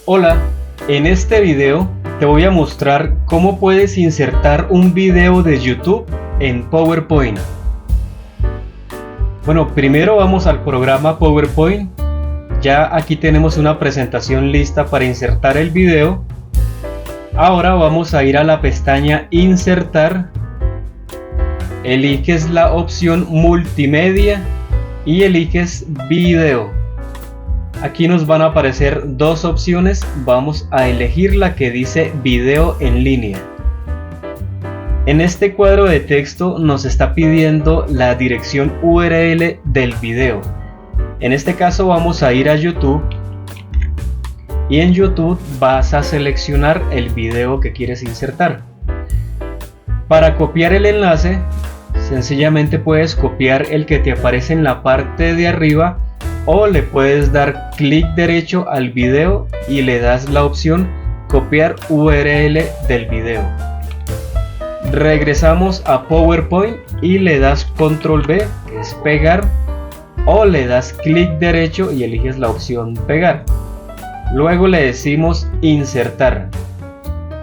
Hola, en este video te voy a mostrar cómo puedes insertar un video de YouTube en PowerPoint. Bueno, primero vamos al programa PowerPoint. Ya aquí tenemos una presentación lista para insertar el video. Ahora vamos a ir a la pestaña Insertar. Eliges la opción Multimedia y eliges Video. Aquí nos van a aparecer dos opciones. Vamos a elegir la que dice Video en línea. En este cuadro de texto nos está pidiendo la dirección URL del video. En este caso vamos a ir a YouTube y en YouTube vas a seleccionar el video que quieres insertar. Para copiar el enlace, sencillamente puedes copiar el que te aparece en la parte de arriba, o le puedes dar clic derecho al video y le das la opción copiar URL del video. Regresamos a PowerPoint y le das control V, que es pegar, o le das clic derecho y eliges la opción pegar. Luego le decimos insertar.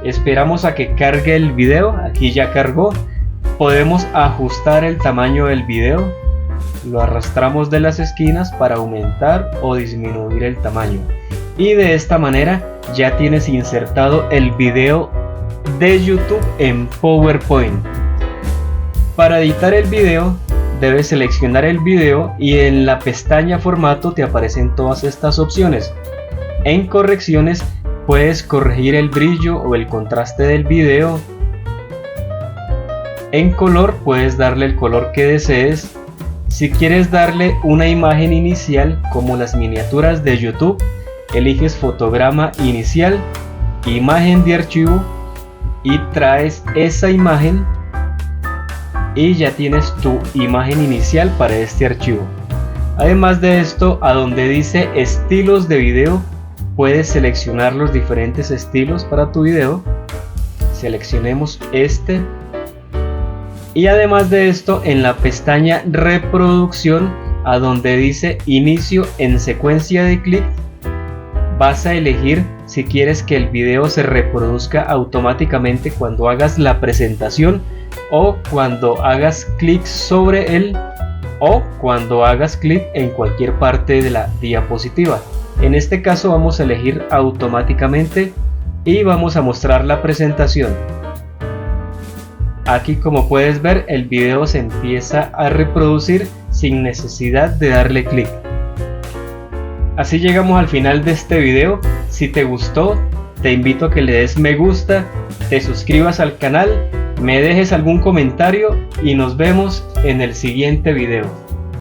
Esperamos a que cargue el video. Aquí ya cargó. Podemos ajustar el tamaño del video. Lo arrastramos de las esquinas para aumentar o disminuir el tamaño. Y de esta manera ya tienes insertado el video de YouTube en PowerPoint. Para editar el video debes seleccionar el video y en la pestaña formato te aparecen todas estas opciones. En correcciones puedes corregir el brillo o el contraste del video. En color puedes darle el color que desees. Si quieres darle una imagen inicial como las miniaturas de YouTube, eliges fotograma inicial, imagen de archivo y traes esa imagen y ya tienes tu imagen inicial para este archivo. Además de esto, a donde dice estilos de video, puedes seleccionar los diferentes estilos para tu video. Seleccionemos este. Y además de esto, en la pestaña reproducción, a donde dice inicio en secuencia de clic, vas a elegir si quieres que el video se reproduzca automáticamente cuando hagas la presentación, o cuando hagas clic sobre él, o cuando hagas clic en cualquier parte de la diapositiva. En este caso vamos a elegir automáticamente y vamos a mostrar la presentación. Aquí, como puedes ver, el video se empieza a reproducir sin necesidad de darle clic. Así llegamos al final de este video. Si te gustó, te invito a que le des me gusta, te suscribas al canal, me dejes algún comentario y nos vemos en el siguiente video.